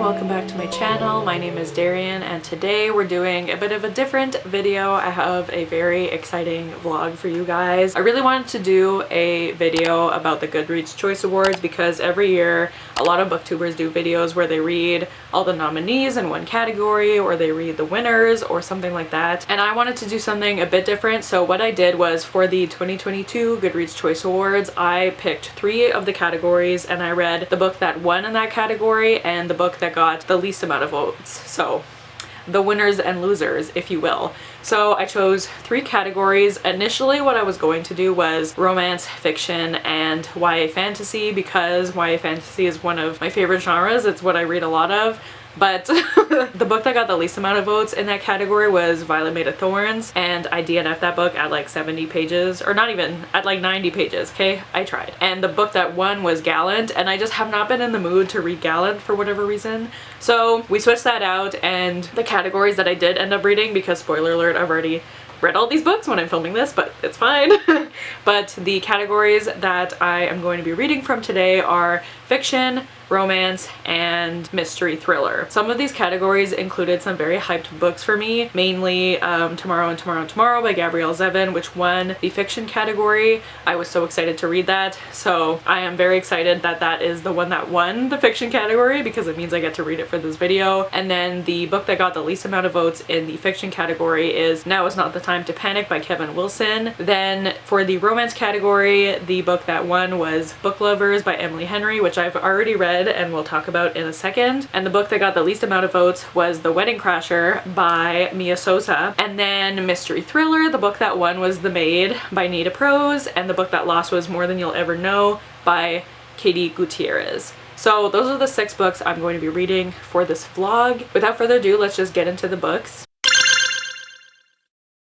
welcome back to my channel. My name is Darian and today we're doing a bit of a different video. I have a very exciting vlog for you guys. I really wanted to do a video about the Goodreads Choice Awards because every year a lot of booktubers do videos where they read all the nominees in one category or they read the winners or something like that. And I wanted to do something a bit different, so what I did was for the 2022 Goodreads Choice Awards, I picked 3 of the categories and I read the book that won in that category and the book that got the least amount of votes. So the winners and losers, if you will. So I chose 3 categories. Initially what I was going to do was romance, fiction, and YA fantasy because YA fantasy is one of my favorite genres. It's what I read a lot of. But the book that got the least amount of votes in that category was Violet Made of Thorns, and I DNF'd that book at like 70 pages, or not even, at like 90 pages, okay? I tried. And the book that won was Gallant, and I just have not been in the mood to read Gallant for whatever reason. So we switched that out, and the categories that I did end up reading, because spoiler alert, I've already read all these books when I'm filming this, but it's fine. But the categories that I am going to be reading from today are fiction, romance, and mystery thriller. Some of these categories included some very hyped books for me, mainly Tomorrow and Tomorrow and Tomorrow by Gabrielle Zevin, which won the fiction category. I was so excited to read that, so I am very excited that that is the one that won the fiction category because it means I get to read it for this video. And then the book that got the least amount of votes in the fiction category is Now Is Not the Time to Panic by Kevin Wilson. Then for the romance category, the book that won was Book Lovers by Emily Henry, which I've already read and we'll talk about in a second. And the book that got the least amount of votes was The Wedding Crasher by Mia Sosa. And then mystery thriller, the book that won was The Maid by Nita Prose, and the book that lost was More Than You'll Ever Know by Katie Gutierrez. So those are the 6 books I'm going to be reading for this vlog. Without further ado, let's just get into the books.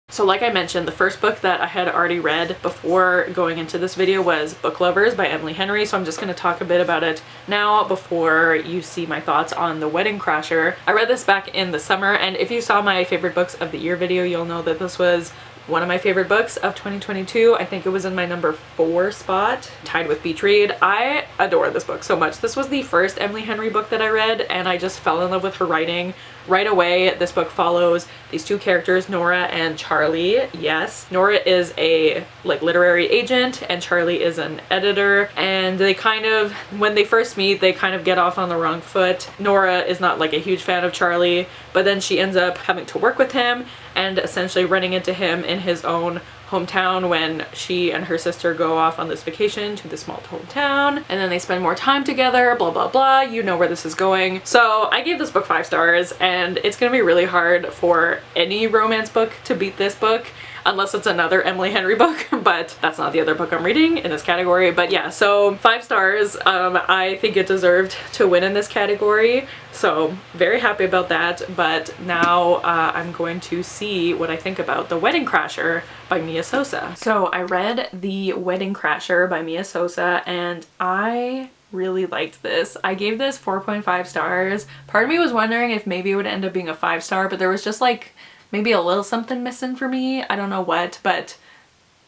So like I mentioned, the first book that I had already read before going into this video was Book Lovers by Emily Henry, so I'm just going to talk a bit about it now before you see my thoughts on The Wedding Crasher. I read this back in the summer, and if you saw my favorite books of the year video, you'll know that this was one of my favorite books of 2022. I think it was in my number 4 spot, tied with Beach Read. I adore this book so much. This was the first Emily Henry book that I read, and I just fell in love with her writing right away. This book follows these 2 characters, Nora and Charlie. Yes, Nora is a literary agent and Charlie is an editor, and they kind of, when they first meet, they kind of get off on the wrong foot. Nora is not like a huge fan of Charlie, but then she ends up having to work with him and essentially running into him in his own hometown when she and her sister go off on this vacation to the small hometown, and then they spend more time together, blah blah blah. You know where this is going. So I gave this book 5 stars, and it's gonna be really hard for any romance book to beat this book unless it's another Emily Henry book, but that's not the other book I'm reading in this category. But yeah, so 5 stars. I think it deserved to win in this category, so very happy about that. But now I'm going to see what I think about The Wedding Crasher by Mia Sosa. So I read The Wedding Crasher by Mia Sosa and I really liked this. I gave this 4.5 stars. Part of me was wondering if maybe it would end up being a 5-star, but there was just like maybe a little something missing for me. I don't know what, but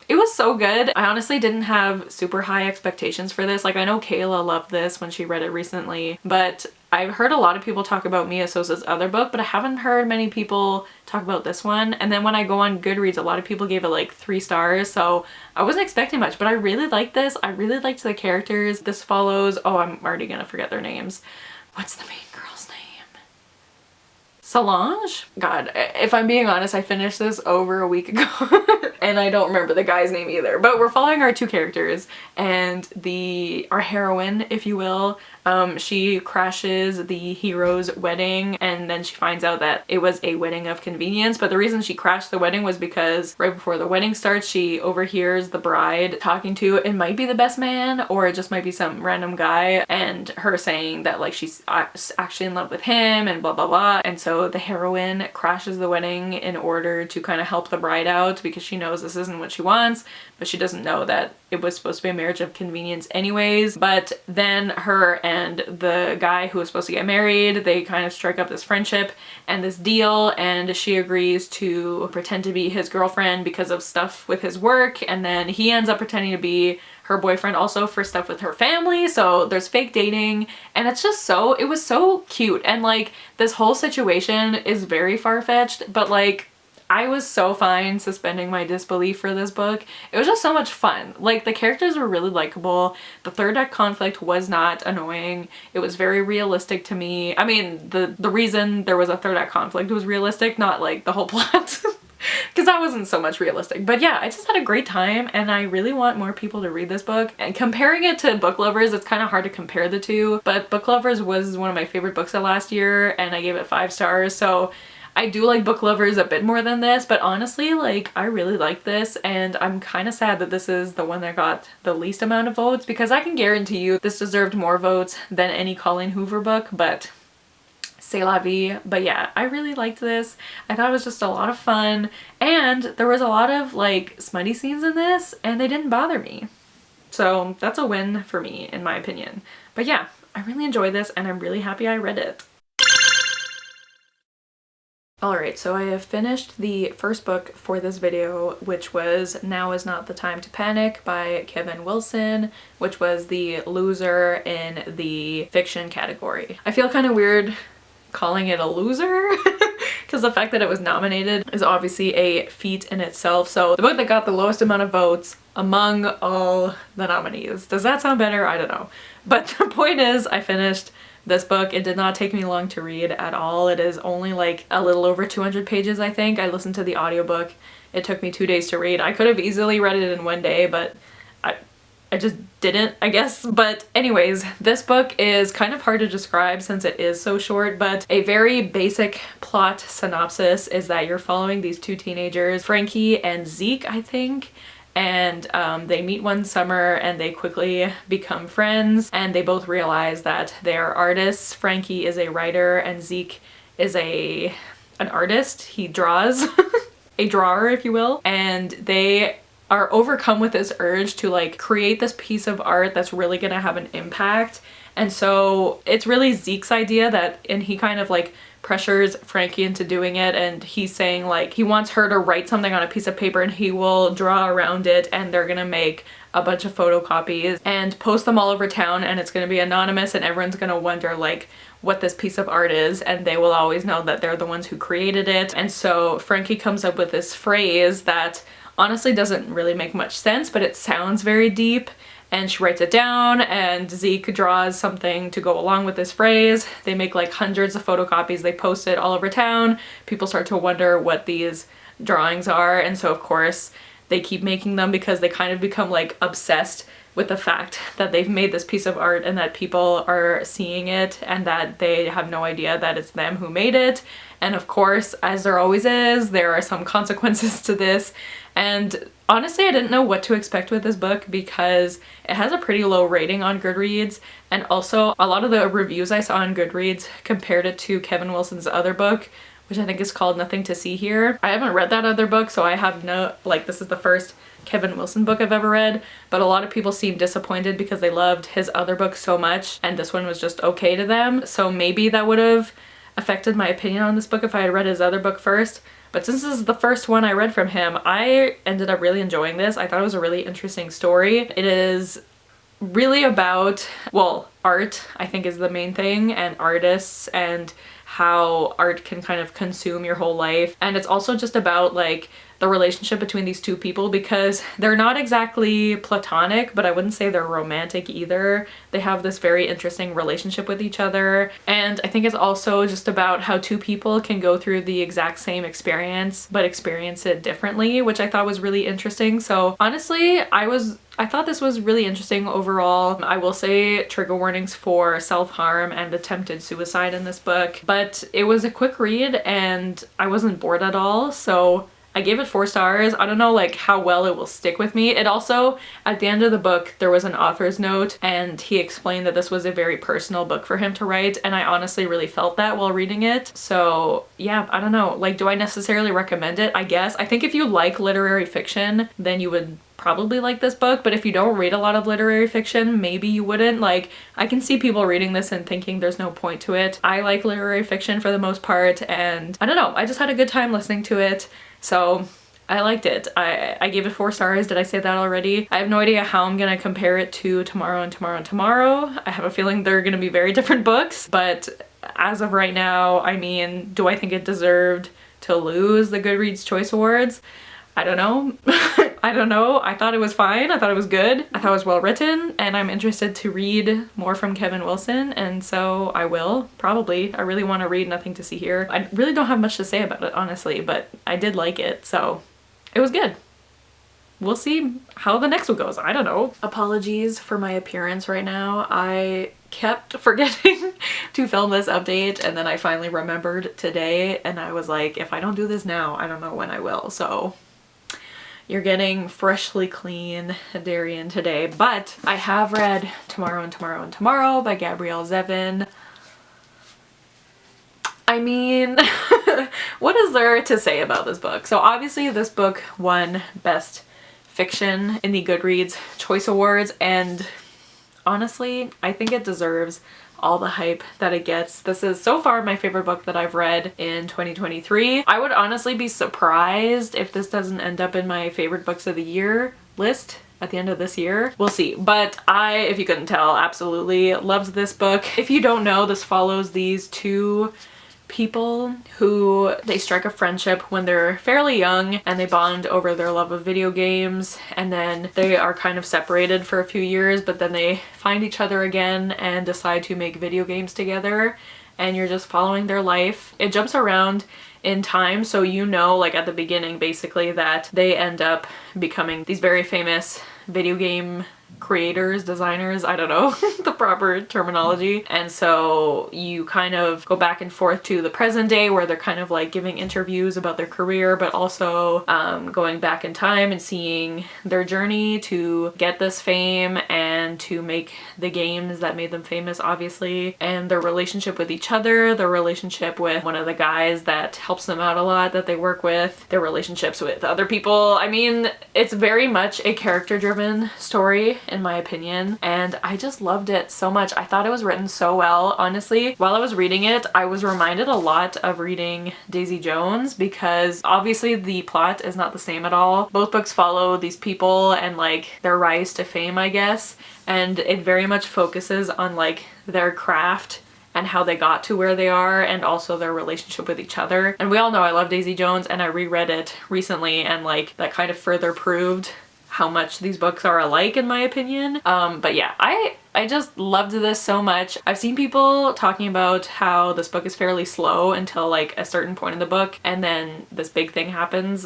it was so good. I honestly didn't have super high expectations for this. Like, I know Kayla loved this when she read it recently, but I've heard a lot of people talk about Mia Sosa's other book, but I haven't heard many people talk about this one. And then when I go on Goodreads, a lot of people gave it like 3 stars, so I wasn't expecting much, but I really liked this. I really liked the characters. This follows, oh, I'm already gonna forget their names. What's the main girl's name? Solange? God, if I'm being honest, I finished this over a week ago and I don't remember the guy's name either. But we're following our 2 characters, and our heroine, if you will, she crashes the hero's wedding, and then she finds out that it was a wedding of convenience. But the reason she crashed the wedding was because right before the wedding starts, she overhears the bride talking to, it might be the best man or it just might be some random guy, and her saying that like she's actually in love with him and blah blah blah. And so the heroine crashes the wedding in order to kind of help the bride out because she knows this isn't what she wants. but she doesn't know that it was supposed to be a marriage of convenience anyways. But then her and the guy who was supposed to get married, they kind of strike up this friendship and this deal, and she agrees to pretend to be his girlfriend because of stuff with his work, and then he ends up pretending to be her boyfriend also for stuff with her family. So there's fake dating, and it's just so, it was so cute. And like this whole situation is very far-fetched, but like I was so fine suspending my disbelief for this book. It was just so much fun. Like the characters were really likable. The third act conflict was not annoying. It was very realistic to me. I mean, the reason there was a third act conflict was realistic, not like the whole plot. Because that wasn't so much realistic. But yeah, I just had a great time, and I really want more people to read this book. And comparing it to Book Lovers, it's kind of hard to compare the two, but Book Lovers was one of my favorite books of last year, and I gave it 5 stars. So I do like Book Lovers a bit more than this, but honestly, like, I really like this, and I'm kind of sad that this is the one that got the least amount of votes, because I can guarantee you this deserved more votes than any Colleen Hoover book, but c'est la vie. But yeah, I really liked this. I thought it was just a lot of fun, and there was a lot of like smutty scenes in this, and they didn't bother me. So that's a win for me, in my opinion. But yeah, I really enjoyed this, and I'm really happy I read it. Alright, so I have finished the first book for this video, which was Now Is Not the Time to Panic by Kevin Wilson, which was the loser in the fiction category. I feel kind of weird calling it a loser because the fact that it was nominated is obviously a feat in itself. So the book that got the lowest amount of votes among all the nominees. Does that sound better? I don't know. But the point is, I finished this book. It did not take me long to read at all. It is only like a little over 200 pages, I think. I listened to the audiobook. It took me 2 days to read. I could have easily read it in 1 day, but I just didn't, I guess. But anyways, this book is kind of hard to describe since it is so short, but a very basic plot synopsis is that you're following these 2 teenagers, Frankie and Zeke, I think. And they meet one summer and they quickly become friends, and they both realize that they're artists. Frankie is a writer and Zeke is an artist. He draws, a drawer if you will, and they are overcome with this urge to like create this piece of art that's really gonna have an impact. And so it's really Zeke's idea that, and he kind of like pressures Frankie into doing it, and he's saying like he wants her to write something on a piece of paper and he will draw around it, and they're gonna make a bunch of photocopies and post them all over town, and it's gonna be anonymous, and everyone's gonna wonder like what this piece of art is, and they will always know that they're the ones who created it. And so Frankie comes up with this phrase that honestly doesn't really make much sense, but it sounds very deep. And she writes it down, and Zeke draws something to go along with this phrase. They make like hundreds of photocopies, they post it all over town. People start to wonder what these drawings are, and so of course they keep making them because they kind of become like obsessed with the fact that they've made this piece of art and that people are seeing it and that they have no idea that it's them who made it. And of course, as there always is, there are some consequences to this. And honestly, I didn't know what to expect with this book because it has a pretty low rating on Goodreads, and also a lot of the reviews I saw on Goodreads compared it to Kevin Wilson's other book, which I think is called Nothing to See Here. I haven't read that other book, so I have no, like, this is the first Kevin Wilson book I've ever read, but a lot of people seem disappointed because they loved his other book so much and this one was just okay to them. So maybe that would have affected my opinion on this book if I had read his other book first. But since this is the first one I read from him, I ended up really enjoying this. I thought it was a really interesting story. It is really about, well, art, I think, is the main thing, and artists, and how art can kind of consume your whole life. And it's also just about like the relationship between these 2 people, because they're not exactly platonic, but I wouldn't say they're romantic either. They have this very interesting relationship with each other. And I think it's also just about how 2 people can go through the exact same experience but experience it differently, which I thought was really interesting. So honestly, I thought this was really interesting overall. I will say trigger warnings for self-harm and attempted suicide in this book, but it was a quick read and I wasn't bored at all. So I gave it 4 stars. I don't know like how well it will stick with me. It also, at the end of the book, there was an author's note and he explained that this was a very personal book for him to write, and I honestly really felt that while reading it. So yeah, I don't know, like, do I necessarily recommend it? I guess. I think if you like literary fiction, then you would probably like this book, but if you don't read a lot of literary fiction, maybe you wouldn't. Like, I can see people reading this and thinking there's no point to it. I like literary fiction for the most part, and I don't know, I just had a good time listening to it, so I liked it. I gave it 4 stars. Did I say that already? I have no idea how I'm gonna compare it to Tomorrow and Tomorrow and Tomorrow. I have a feeling they're gonna be very different books, but as of right now, I mean, do I think it deserved to lose the Goodreads Choice Awards? I don't know. I don't know. I thought it was fine. I thought it was good. I thought it was well written, and I'm interested to read more from Kevin Wilson, and so I will, probably. I really want to read Nothing to See Here. I really don't have much to say about it, honestly, but I did like it, so it was good. We'll see how the next one goes. I don't know. Apologies for my appearance right now. I kept forgetting to film this update, and then I finally remembered today, and I was like, if I don't do this now, I don't know when I will, so you're getting freshly clean Darian today. But I have read Tomorrow and Tomorrow and Tomorrow by Gabrielle Zevin. I mean, what is there to say about this book? So obviously this book won Best Fiction in the Goodreads Choice Awards, and honestly, I think it deserves all the hype that it gets. This is so far my favorite book that I've read in 2023. I would honestly be surprised if this doesn't end up in my favorite books of the year list at the end of this year. We'll see. But I, if you couldn't tell, absolutely loved this book. If you don't know, this follows these 2 people who they strike a friendship when they're fairly young, and they bond over their love of video games, and then they are kind of separated for a few years, but then they find each other again and decide to make video games together, and you're just following their life. It jumps around in time, so you know, like at the beginning basically, that they end up becoming these very famous video game creators, designers, I don't know the proper terminology. And so you kind of go back and forth to the present day where they're kind of like giving interviews about their career, but also going back in time and seeing their journey to get this fame and to make the games that made them famous, obviously, and their relationship with each other, their relationship with one of the guys that helps them out a lot that they work with, their relationships with other people. I mean, it's very much a character-driven story in my opinion, and I just loved it so much. I thought it was written so well. Honestly, while I was reading it, I was reminded a lot of reading Daisy Jones, because obviously the plot is not the same at all. Both books follow these people and like their rise to fame, I guess, and it very much focuses on like their craft and how they got to where they are, and also their relationship with each other. And we all know I love Daisy Jones, and I reread it recently, and like that kind of further proved how much these books are alike in my opinion. But yeah, I just loved this so much. I've seen people talking about how this book is fairly slow until like a certain point in the book, and then this big thing happens.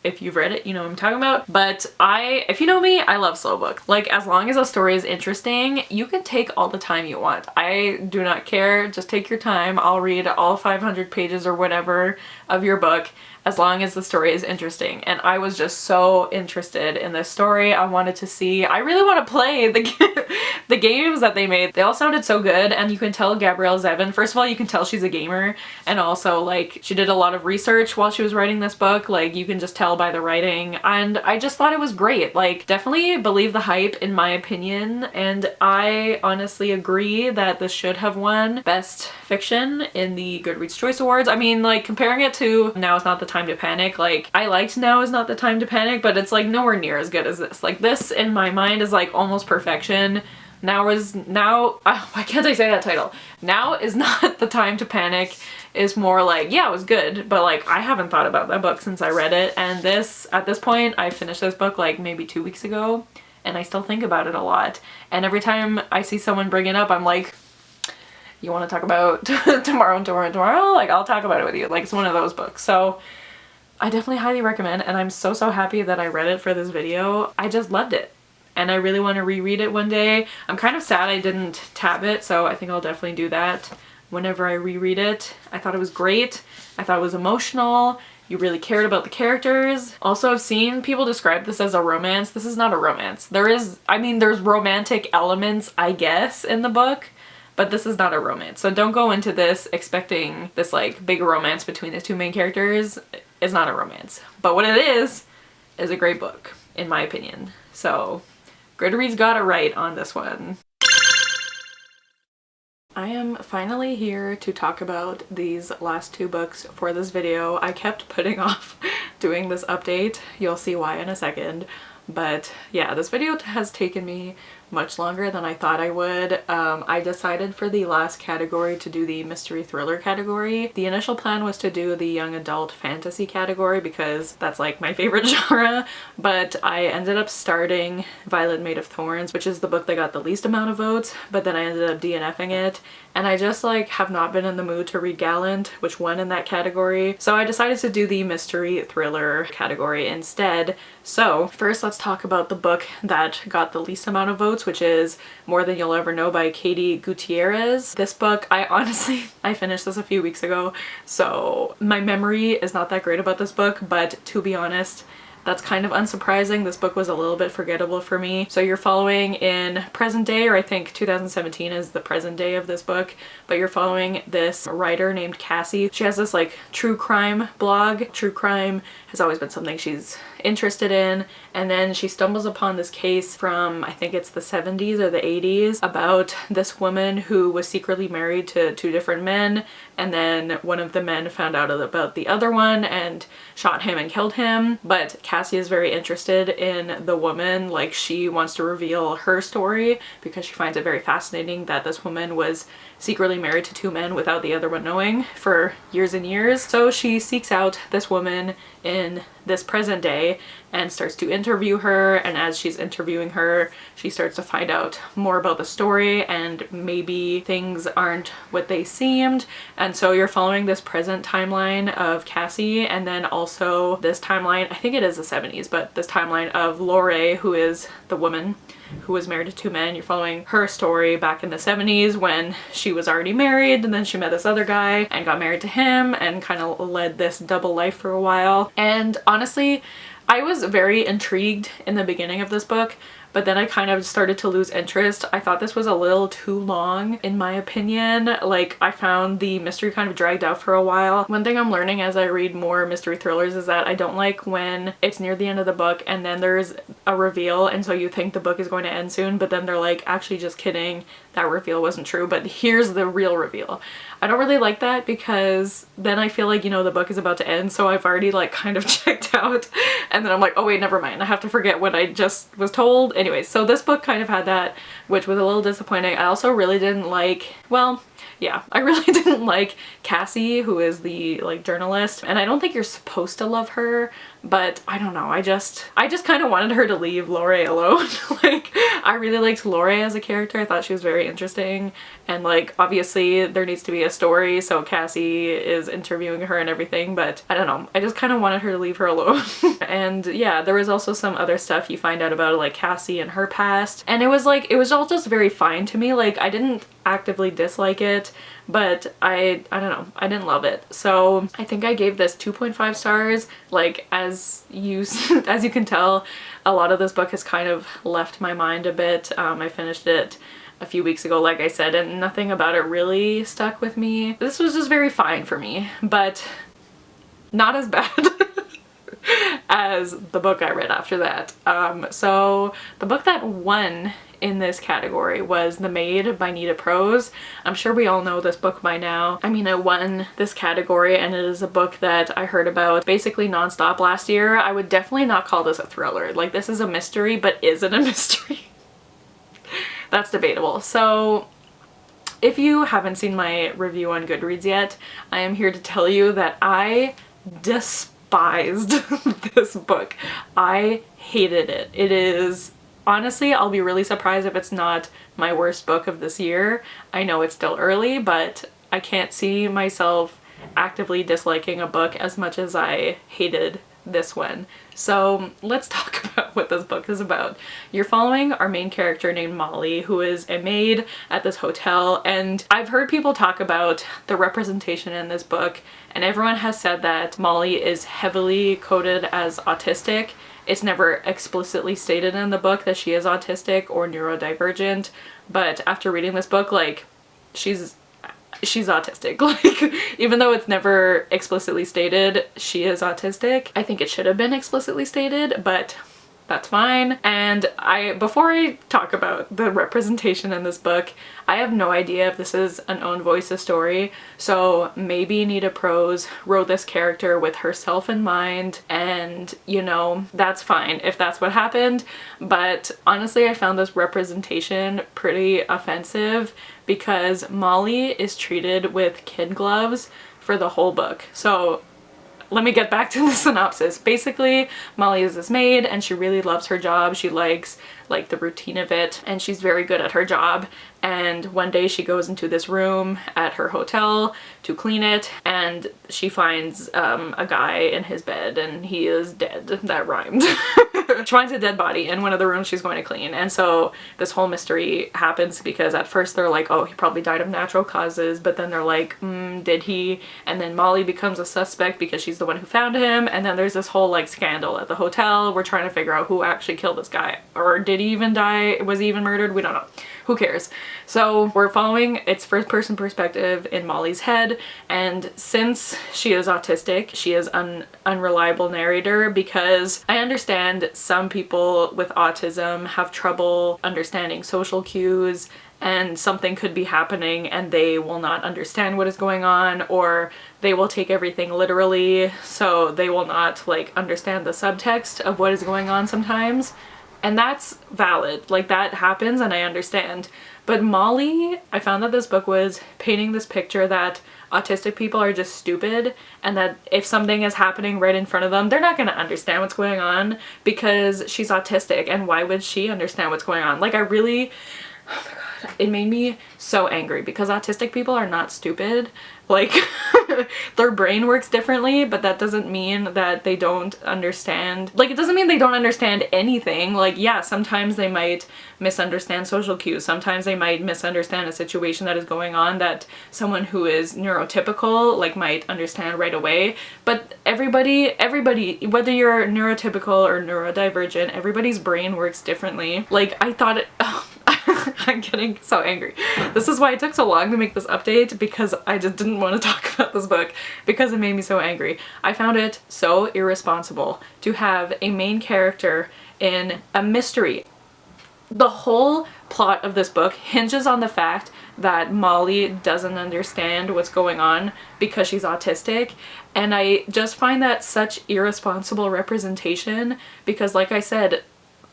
If you've read it, you know what I'm talking about. But if you know me, I love slow books. Like, as long as a story is interesting, you can take all the time you want. I do not care. Just take your time. I'll read all 500 pages or whatever of your book, as long as the story is interesting. And I was just so interested in this story. I wanted to see, I really want to play the games that they made. They all sounded so good, and you can tell Gabrielle Zevin, first of all, you can tell she's a gamer, and also like she did a lot of research while she was writing this book. Like, you can just tell by the writing, and I just thought it was great. Like, definitely believe the hype in my opinion, and I honestly agree that this should have won Best Fiction in the Goodreads Choice Awards. I mean, like, comparing it to Now Is Not the Time to Panic, like, I liked Now Is Not the Time to Panic, but it's like nowhere near as good as this. Like, this in my mind is like almost perfection. Why can't I say that title? Now Is Not the Time to Panic is more like, yeah, it was good, but like I haven't thought about that book since I read it, and this, at this point, I finished this book like maybe 2 weeks ago, and I still think about it a lot. And every time I see someone bring it up, I'm like, you want to talk about Tomorrow and Tomorrow and Tomorrow? Like, I'll talk about it with you. Like, it's one of those books. So I definitely highly recommend, and I'm so happy that I read it for this video. I just loved it, and I really want to reread it one day. I'm kind of sad I didn't tab it, so I think I'll definitely do that whenever I reread it. I thought it was great. I thought it was emotional, you really cared about the characters. Also, I've seen people describe this as a romance. This is not a romance. I mean, there's romantic elements, I guess, in the book, but this is not a romance. So don't go into this expecting this like big romance between the two main characters. It's not a romance. But what it is a great book, in my opinion. So Goodreads got it right on this one. I am finally here to talk about these last two books for this video. I kept putting off doing this update. You'll see why in a second. But yeah, this video has taken me much longer than I thought I would. I decided for the last category to do the mystery thriller category. The initial plan was to do the young adult fantasy category because that's like my favorite genre, but I ended up starting Violet Made of Thorns, which is the book that got the least amount of votes, but then I ended up DNFing it, and I just like have not been in the mood to read Gallant, which won in that category. So I decided to do the mystery thriller category instead. So first let's talk about the book that got the least amount of votes, which is More Than You'll Ever Know by Katie Gutierrez. This book, I finished this a few weeks ago, so my memory is not that great about this book, but to be honest, that's kind of unsurprising. This book was a little bit forgettable for me. So you're following in present day, or I think 2017 is the present day of this book, but you're following this writer named Cassie. She has this like true crime blog. True crime has always been something she's interested in, and then she stumbles upon this case from, I think it's the 70s or the 80s, about this woman who was secretly married to two different men, and then one of the men found out about the other one and shot him and killed him. But Cassie is very interested in the woman, like she wants to reveal her story because she finds it very fascinating that this woman was secretly married to two men without the other one knowing for years and years. So she seeks out this woman in this present day and starts to interview her, and as she's interviewing her she starts to find out more about the story, and maybe things aren't what they seemed. And so you're following this present timeline of Cassie, and then also this timeline, I think it is the 70s, but this timeline of Lorraine, who is the woman who was married to two men. You're following her story back in the 70s when she was already married, and then she met this other guy and got married to him and kind of led this double life for a while. And honestly, I was very intrigued in the beginning of this book, but then I kind of started to lose interest. I thought this was a little too long, in my opinion. Like, I found the mystery kind of dragged out for a while. One thing I'm learning as I read more mystery thrillers is that I don't like when it's near the end of the book and then there's a reveal, and so you think the book is going to end soon, but then they're like, actually just kidding, that reveal wasn't true, but here's the real reveal. I don't really like that because then I feel like, you know, the book is about to end, so I've already like kind of checked out, and then I'm like, oh wait, never mind, I have to forget what I just was told. Anyways, so this book kind of had that, which was a little disappointing. I also really didn't like, well, yeah, I really didn't like Cassie, who is the like journalist, and I don't think you're supposed to love her, but I don't know, I just kind of wanted her to leave Lorraine alone. Like, I really liked Lorraine as a character. I thought she was very interesting, and like obviously there needs to be a story, so Cassie is interviewing her and everything, but I don't know, I just kind of wanted her to leave her alone. And yeah, there was also some other stuff you find out about like Cassie and her past, and it was all just very fine to me. Like, I didn't actively dislike it, but I don't know, I didn't love it. So I think I gave this 2.5 stars. Like, as you can tell, a lot of this book has kind of left my mind a bit. I finished it a few weeks ago, like I said, and nothing about it really stuck with me. This was just very fine for me, but not as bad as the book I read after that. So the book that won in this category was The Maid by Nita Prose. I'm sure we all know this book by now. I mean, it won this category, and it is a book that I heard about basically nonstop last year. I would definitely not call this a thriller. Like, this is a mystery, but is it a mystery? That's debatable. So if you haven't seen my review on Goodreads yet, I am here to tell you that I despised this book. I hated it. It is, honestly, I'll be really surprised if it's not my worst book of this year. I know it's still early, but I can't see myself actively disliking a book as much as I hated this one. So let's talk about what this book is about. You're following our main character named Molly, who is a maid at this hotel, and I've heard people talk about the representation in this book, and everyone has said that Molly is heavily coded as autistic. It's never explicitly stated in the book that she is autistic or neurodivergent, but after reading this book, like, she's autistic. Like, even though it's never explicitly stated she is autistic, I think it should have been explicitly stated, but that's fine. And before I talk about the representation in this book, I have no idea if this is an own voices story, so maybe Nita Prose wrote this character with herself in mind, and you know, that's fine if that's what happened. But honestly, I found this representation pretty offensive because Molly is treated with kid gloves for the whole book. So let me get back to the synopsis. Basically, Molly is this maid and she really loves her job. She likes like the routine of it, and she's very good at her job. And one day she goes into this room at her hotel to clean it, and she finds a guy in his bed and he is dead. That rhymed. She finds a dead body in one of the rooms she's going to clean, and so this whole mystery happens because at first they're like, oh, he probably died of natural causes, but then they're like, did he? And then Molly becomes a suspect because she's the one who found him, and then there's this whole like scandal at the hotel. We're trying to figure out who actually killed this guy, or did he even die? Was he even murdered? We don't know. Who cares? So we're following its first person perspective in Molly's head, and since she is autistic, she is an unreliable narrator because I understand some people with autism have trouble understanding social cues, and something could be happening and they will not understand what is going on, or they will take everything literally, so they will not like understand the subtext of what is going on sometimes. And that's valid, like that happens and I understand. But Molly, I found that this book was painting this picture that autistic people are just stupid, and that if something is happening right in front of them, they're not going to understand what's going on because she's autistic, and why would she understand what's going on? Like, I really, oh my god, it made me so angry because autistic people are not stupid. Like, their brain works differently, but that doesn't mean that they don't understand. Like, it doesn't mean they don't understand anything. Like, yeah, sometimes they might misunderstand social cues. Sometimes they might misunderstand a situation that is going on that someone who is neurotypical, like, might understand right away. But everybody, whether you're neurotypical or neurodivergent, everybody's brain works differently. Like, I thought it, oh, I'm getting so angry. This is why it took so long to make this update, because I just didn't want to talk about this book because it made me so angry. I found it so irresponsible to have a main character in a mystery. The whole plot of this book hinges on the fact that Molly doesn't understand what's going on because she's autistic, and I just find that such irresponsible representation because, like I said,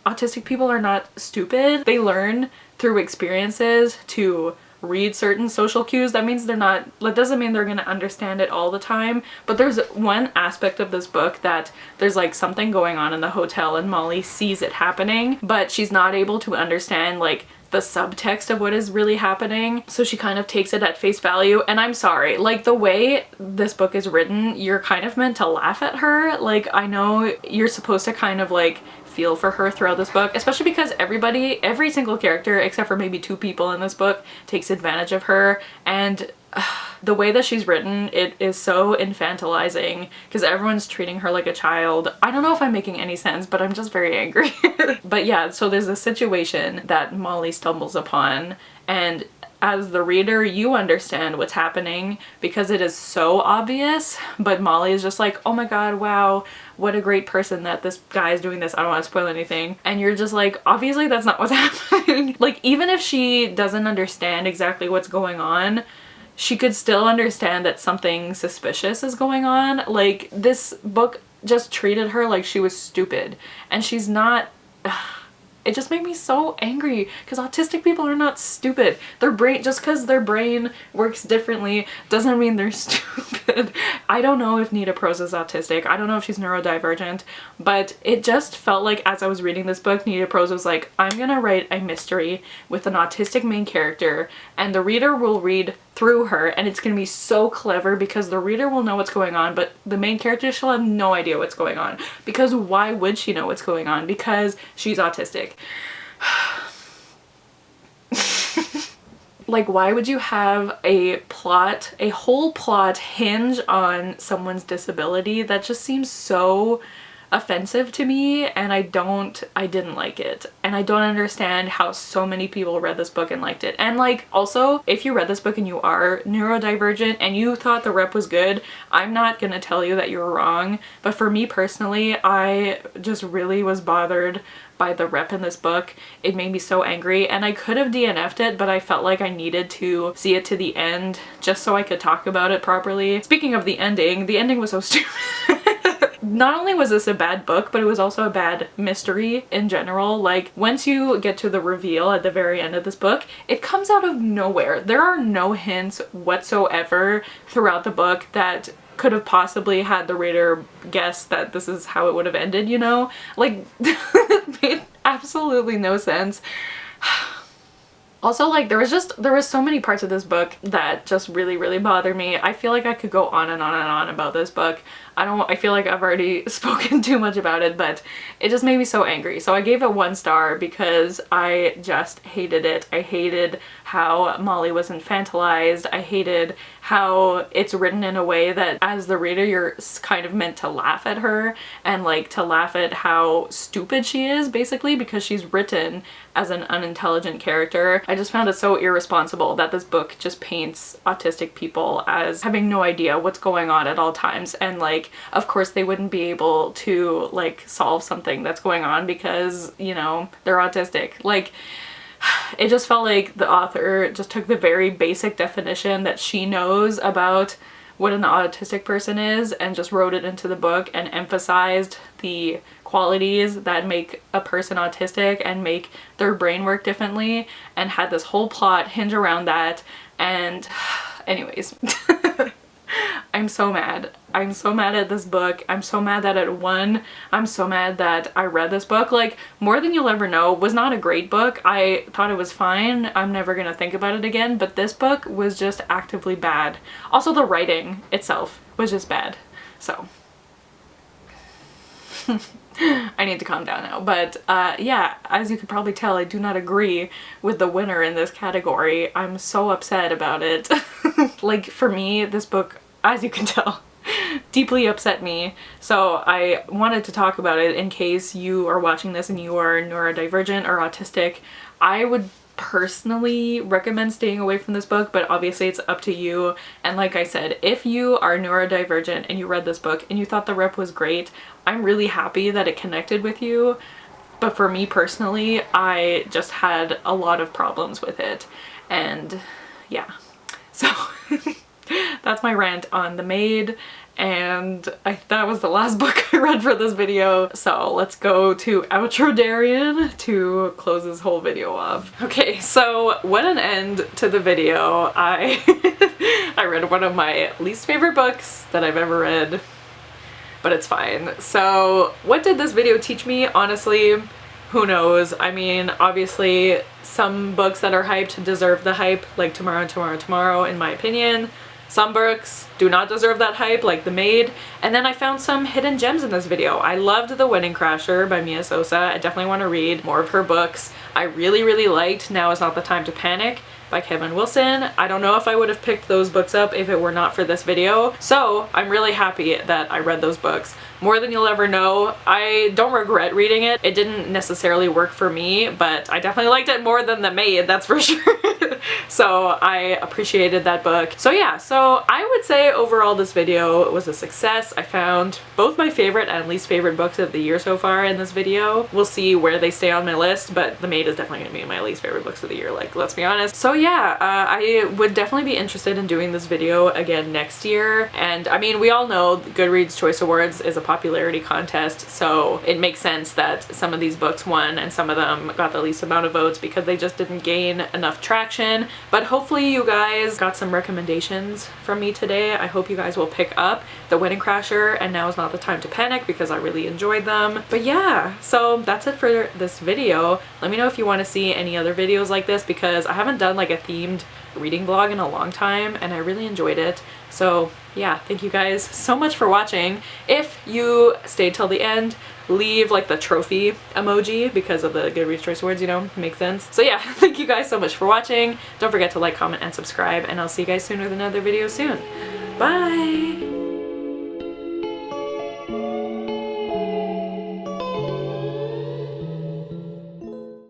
autistic people are not stupid. They learn through experiences to read certain social cues. That means that doesn't mean they're gonna understand it all the time, but there's one aspect of this book that there's like something going on in the hotel and Molly sees it happening, but she's not able to understand like the subtext of what is really happening, so she kind of takes it at face value. And I'm sorry, like, the way this book is written, you're kind of meant to laugh at her. Like, I know you're supposed to kind of like feel for her throughout this book, especially because every single character except for maybe 2 people in this book takes advantage of her, and the way that she's written, it is so infantilizing because everyone's treating her like a child. I don't know if I'm making any sense, but I'm just very angry. But yeah, so there's a situation that Molly stumbles upon, and as the reader, you understand what's happening because it is so obvious, but Molly is just like, oh my god, wow, what a great person that this guy is doing this. I don't want to spoil anything. And you're just like, obviously that's not what's happening. Like, even if she doesn't understand exactly what's going on, she could still understand that something suspicious is going on. Like, this book just treated her like she was stupid, and she's not. It just made me so angry because autistic people are not stupid. Just because their brain works differently doesn't mean they're stupid. I don't know if Nita Prose is autistic. I don't know if she's neurodivergent, but it just felt like as I was reading this book, Nita Prose was like, I'm gonna write a mystery with an autistic main character, and the reader will read through her, and it's gonna be so clever because the reader will know what's going on, but the main character, she'll have no idea what's going on. Because why would she know what's going on? Because she's autistic. Like, why would you have a plot, a whole plot hinge on someone's disability? That just seems so offensive to me, and I didn't like it. And I don't understand how so many people read this book and liked it. And like, also, if you read this book and you are neurodivergent and you thought the rep was good, I'm not gonna tell you that you're wrong. But for me personally, I just really was bothered by the rep in this book. It made me so angry, and I could have DNF'd it, but I felt like I needed to see it to the end just so I could talk about it properly. Speaking of the ending was so stupid. Not only was this a bad book, but it was also a bad mystery in general. Like, once you get to the reveal at the very end of this book, it comes out of nowhere. There are no hints whatsoever throughout the book that could have possibly had the reader guess that this is how it would have ended, you know? Like, it made absolutely no sense. Also, like, there was so many parts of this book that just really bothered me. I feel like I could go on and on and on about this book. I feel like I've already spoken too much about it, but it just made me so angry. So I gave it 1 star because I just hated it. I hated how Molly was infantilized. I hated how it's written in a way that as the reader you're kind of meant to laugh at her and like to laugh at how stupid she is, basically, because she's written as an unintelligent character. I just found it so irresponsible that this book just paints autistic people as having no idea what's going on at all times, and like, of course they wouldn't be able to like solve something that's going on because, you know, they're autistic. Like, it just felt like the author just took the very basic definition that she knows about what an autistic person is and just wrote it into the book and emphasized the qualities that make a person autistic and make their brain work differently, and had this whole plot hinge around that. And anyways, I'm so mad. I'm so mad at this book. I'm so mad that it won. I'm so mad that I read this book. Like, More Than You'll Ever Know was not a great book. I thought it was fine. I'm never gonna think about it again, but this book was just actively bad. Also, the writing itself was just bad. So I need to calm down now. But yeah, as you can probably tell, I do not agree with the winner in this category. I'm so upset about it. Like, for me, this book, as you can tell, deeply upset me. So I wanted to talk about it in case you are watching this and you are neurodivergent or autistic. I would personally recommend staying away from this book, but obviously it's up to you. And like I said, if you are neurodivergent and you read this book and you thought the rep was great, I'm really happy that it connected with you. But for me personally, I just had a lot of problems with it. And yeah, so that's my rant on The Maid, and that was the last book I read for this video. So let's go to outro Darian to close this whole video off. Okay, so what an end to the video. I read one of my least favorite books that I've ever read, but it's fine. So what did this video teach me? Honestly, who knows? I mean, obviously some books that are hyped deserve the hype, like Tomorrow and Tomorrow and Tomorrow, in my opinion. Some books do not deserve that hype, like The Maid. And then I found some hidden gems in this video. I loved The Wedding Crasher by Mia Sosa. I definitely want to read more of her books. I really liked Now Is Not the Time to Panic by Kevin Wilson. I don't know if I would have picked those books up if it were not for this video. So I'm really happy that I read those books. More Than You'll Ever Know, I don't regret reading it. It didn't necessarily work for me, but I definitely liked it more than The Maid, that's for sure. So I appreciated that book. So yeah, so I would say overall this video was a success. I found both my favorite and least favorite books of the year so far in this video. We'll see where they stay on my list, but The Maid is definitely gonna be my least favorite books of the year, like, let's be honest. So yeah, I would definitely be interested in doing this video again next year. And I mean, we all know Goodreads Choice Awards is a popularity contest, so it makes sense that some of these books won and some of them got the least amount of votes because they just didn't gain enough traction. But hopefully you guys got some recommendations from me today. I hope you guys will pick up The Wedding Crasher and Now Is Not the Time to Panic because I really enjoyed them. But yeah, so that's it for this video. Let me know if you want to see any other videos like this because I haven't done like a themed reading vlog in a long time, and I really enjoyed it. So yeah, thank you guys so much for watching. If you stayed till the end, leave like the trophy emoji because of the Goodreads Choice Awards, you know, makes sense. So yeah, thank you guys so much for watching. Don't forget to like, comment, and subscribe, and I'll see you guys soon with another video soon. Bye!